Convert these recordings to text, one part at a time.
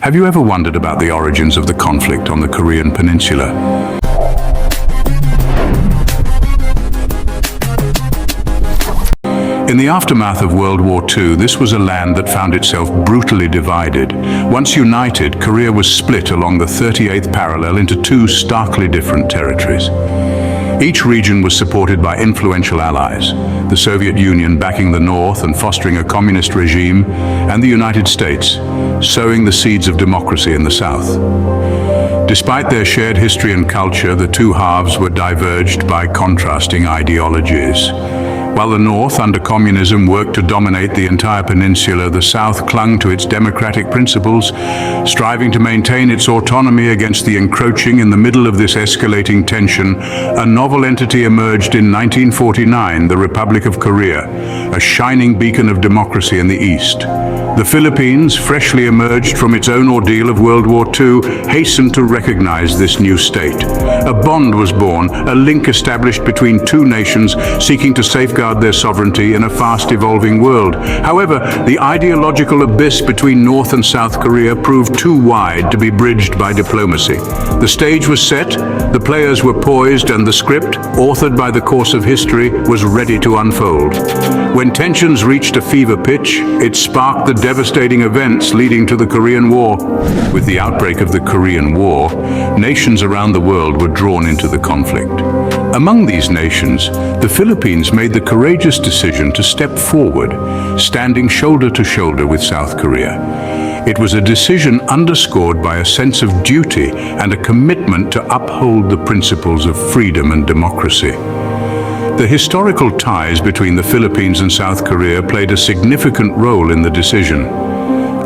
Have you ever wondered about the origins of the conflict on the Korean Peninsula? In the aftermath of World War II, this was a land that found itself brutally divided. Once united, Korea was split along the 38th parallel into two starkly different territories. Each region was supported by influential allies, the Soviet Union backing the North and fostering a communist regime, and the United States, sowing the seeds of democracy in the South. Despite their shared history and culture, the two halves were diverged by contrasting ideologies. While the North, under communism, worked to dominate the entire peninsula, the South clung to its democratic principles, striving to maintain its autonomy against the encroaching. In the middle of this escalating tension, a novel entity emerged in 1949, the Republic of Korea, a shining beacon of democracy in the East. The Philippines, freshly emerged from its own ordeal of World War II, hastened to recognize this new state. A bond was born, a link established between two nations seeking to safeguard their sovereignty in a fast-evolving world. However, the ideological abyss between North and South Korea proved too wide to be bridged by diplomacy. The stage was set, the players were poised, and the script, authored by the course of history, was ready to unfold. When tensions reached a fever pitch, it sparked the devastating events leading to the Korean War. With the outbreak of the Korean War, nations around the world were drawn into the conflict. Among these nations, the Philippines made the courageous decision to step forward, standing shoulder to shoulder with South Korea. It was a decision underscored by a sense of duty and a commitment to uphold the principles of freedom and democracy. The historical ties between the Philippines and South Korea played a significant role in the decision.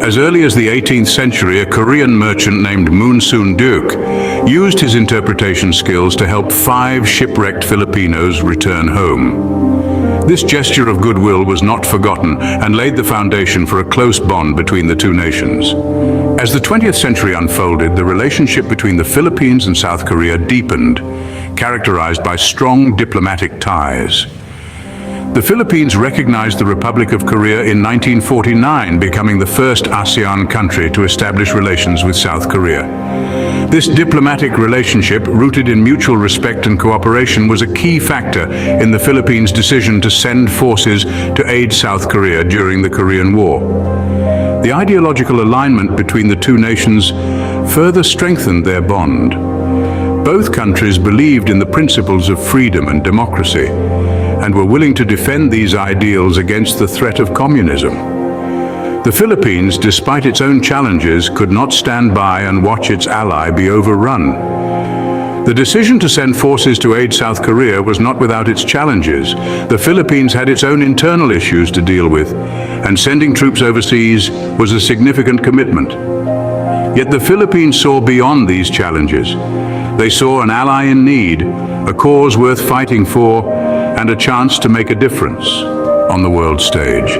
As early as the 18th century, a Korean merchant named Moon Soon-deuk used his interpretation skills to help 5 shipwrecked Filipinos return home. This gesture of goodwill was not forgotten and laid the foundation for a close bond between the two nations. As the 20th century unfolded, the relationship between the Philippines and South Korea deepened, characterized by strong diplomatic ties. The Philippines recognized the Republic of Korea in 1949, becoming the first ASEAN country to establish relations with South Korea. This diplomatic relationship, rooted in mutual respect and cooperation, was a key factor in the Philippines' decision to send forces to aid South Korea during the Korean War. The ideological alignment between the two nations further strengthened their bond. Both countries believed in the principles of freedom and democracy, and were willing to defend these ideals against the threat of communism. The Philippines, despite its own challenges, could not stand by and watch its ally be overrun. The decision to send forces to aid South Korea was not without its challenges. The Philippines had its own internal issues to deal with, and sending troops overseas was a significant commitment. Yet the Philippines saw beyond these challenges. They saw an ally in need, a cause worth fighting for, and a chance to make a difference on the world stage.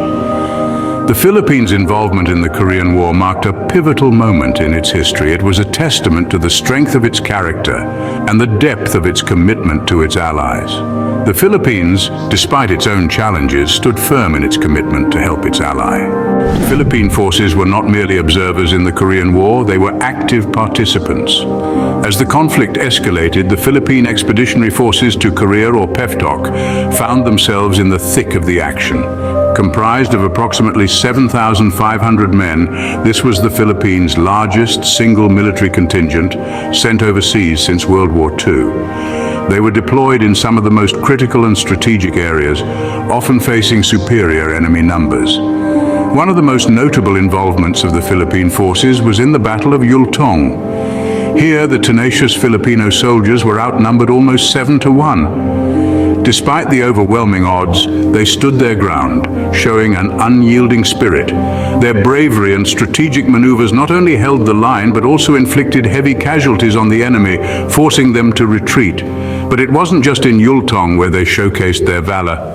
The Philippines' involvement in the Korean War marked a pivotal moment in its history. It was a testament to the strength of its character and the depth of its commitment to its allies. The Philippines, despite its own challenges, stood firm in its commitment to help its ally. Philippine forces were not merely observers in the Korean War, they were active participants. As the conflict escalated, the Philippine Expeditionary Forces to Korea, or PEFTOK, found themselves in the thick of the action. Comprised of approximately 7,500 men, this was the Philippines' largest single military contingent sent overseas since World War II. They were deployed in some of the most critical and strategic areas, often facing superior enemy numbers. One of the most notable involvements of the Philippine forces was in the Battle of Yultong. Here, the tenacious Filipino soldiers were outnumbered almost 7-1. Despite the overwhelming odds, they stood their ground, showing an unyielding spirit. Their bravery and strategic maneuvers not only held the line, but also inflicted heavy casualties on the enemy, forcing them to retreat. But it wasn't just in Yultong where they showcased their valor.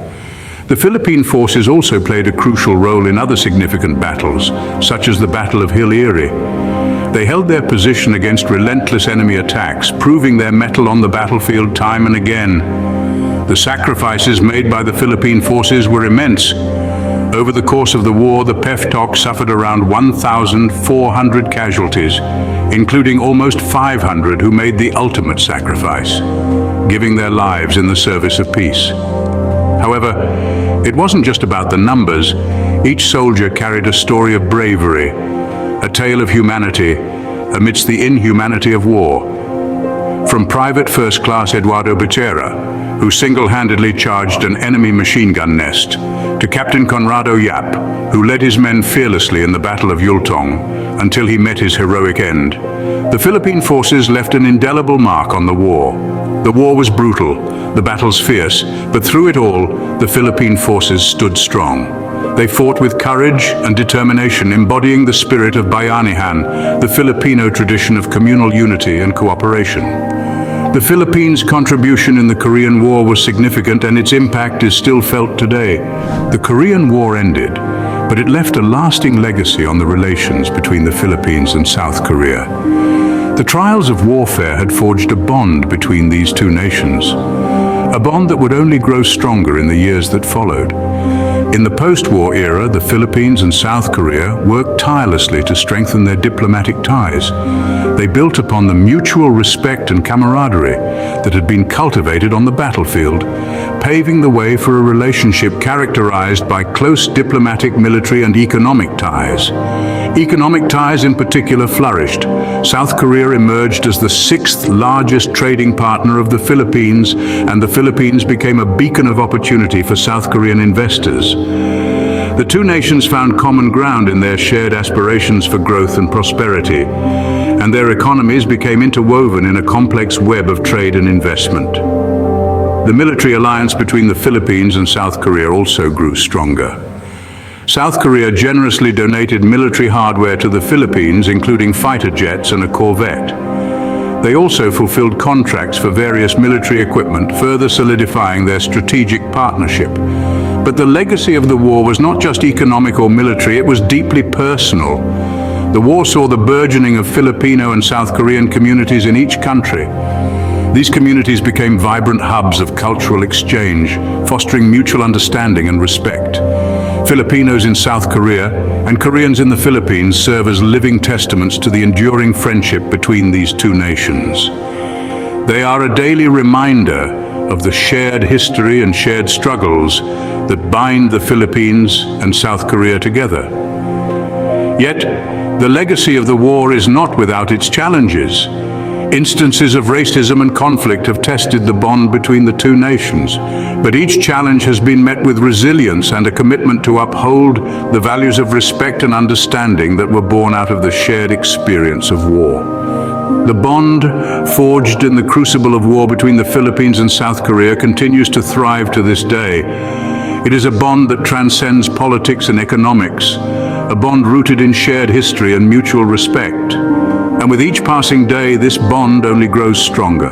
The Philippine forces also played a crucial role in other significant battles, such as the Battle of Hill Erie. They held their position against relentless enemy attacks, proving their mettle on the battlefield time and again. The sacrifices made by the Philippine forces were immense. Over the course of the war, the Peftok suffered around 1,400 casualties, including almost 500 who made the ultimate sacrifice, giving their lives in the service of peace. However, it wasn't just about the numbers. Each soldier carried a story of bravery, a tale of humanity amidst the inhumanity of war. From Private First Class Eduardo Becerra, who single-handedly charged an enemy machine gun nest, to Captain Conrado Yap, who led his men fearlessly in the Battle of Yultong until he met his heroic end, the Philippine forces left an indelible mark on the war. The war was brutal, the battles fierce, but through it all, the Philippine forces stood strong. They fought with courage and determination, embodying the spirit of Bayanihan, the Filipino tradition of communal unity and cooperation. The Philippines' contribution in the Korean War was significant, and its impact is still felt today. The Korean War ended, but it left a lasting legacy on the relations between the Philippines and South Korea. The trials of warfare had forged a bond between these two nations, a bond that would only grow stronger in the years that followed. In the post-war era, the Philippines and South Korea worked tirelessly to strengthen their diplomatic ties. They built upon the mutual respect and camaraderie that had been cultivated on the battlefield, paving the way for a relationship characterized by close diplomatic, military, and economic ties. Economic ties in particular flourished. South Korea emerged as the sixth largest trading partner of the Philippines, and the Philippines became a beacon of opportunity for South Korean investors. The two nations found common ground in their shared aspirations for growth and prosperity, and their economies became interwoven in a complex web of trade and investment. The military alliance between the Philippines and South Korea also grew stronger. South Korea generously donated military hardware to the Philippines, including fighter jets and a corvette. They also fulfilled contracts for various military equipment, further solidifying their strategic partnership. But the legacy of the war was not just economic or military, it was deeply personal. The war saw the burgeoning of Filipino and South Korean communities in each country. These communities became vibrant hubs of cultural exchange, fostering mutual understanding and respect. Filipinos in South Korea and Koreans in the Philippines serve as living testaments to the enduring friendship between these two nations. They are a daily reminder of the shared history and shared struggles that bind the Philippines and South Korea together. Yet, the legacy of the war is not without its challenges. Instances of racism and conflict have tested the bond between the two nations, but each challenge has been met with resilience and a commitment to uphold the values of respect and understanding that were born out of the shared experience of war. The bond forged in the crucible of war between the Philippines and South Korea continues to thrive to this day. It is a bond that transcends politics and economics, a bond rooted in shared history and mutual respect. And with each passing day, this bond only grows stronger.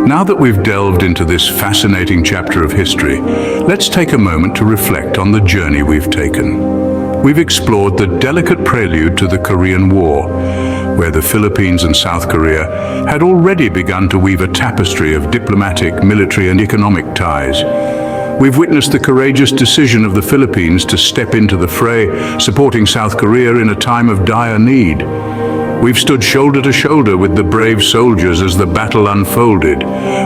Now that we've delved into this fascinating chapter of history, let's take a moment to reflect on the journey we've taken. We've explored the delicate prelude to the Korean War, where the Philippines and South Korea had already begun to weave a tapestry of diplomatic, military, and economic ties. We've witnessed the courageous decision of the Philippines to step into the fray, supporting South Korea in a time of dire need. We've stood shoulder to shoulder with the brave soldiers as the battle unfolded,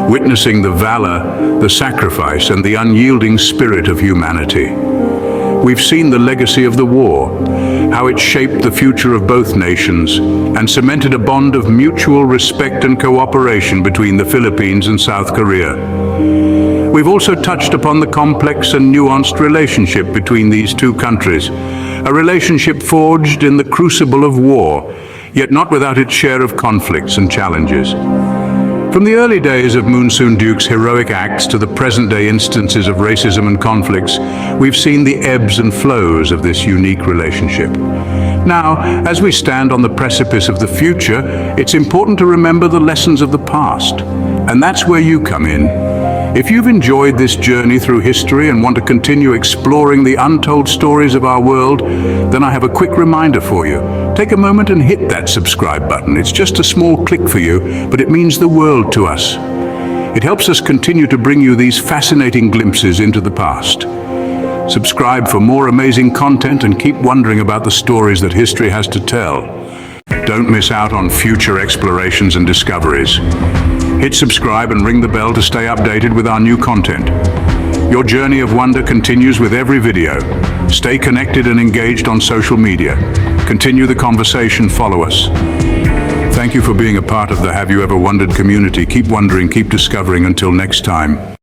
witnessing the valor, the sacrifice, and the unyielding spirit of humanity. We've seen the legacy of the war, how it shaped the future of both nations and cemented a bond of mutual respect and cooperation between the Philippines and South Korea. We've also touched upon the complex and nuanced relationship between these two countries, a relationship forged in the crucible of war, yet not without its share of conflicts and challenges. From the early days of Moon Soon-Duke's heroic acts to the present-day instances of racism and conflicts, we've seen the ebbs and flows of this unique relationship. Now, as we stand on the precipice of the future, it's important to remember the lessons of the past, and that's where you come in. If you've enjoyed this journey through history and want to continue exploring the untold stories of our world, then I have a quick reminder for you. Take a moment and hit that subscribe button. It's just a small click for you, but it means the world to us. It helps us continue to bring you these fascinating glimpses into the past. Subscribe for more amazing content and keep wondering about the stories that history has to tell. Don't miss out on future explorations and discoveries. Hit subscribe and ring the bell to stay updated with our new content. Your journey of wonder continues with every video. Stay connected and engaged on social media. Continue the conversation, follow us. Thank you for being a part of the Have You Ever Wondered community. Keep wondering, keep discovering. Until next time.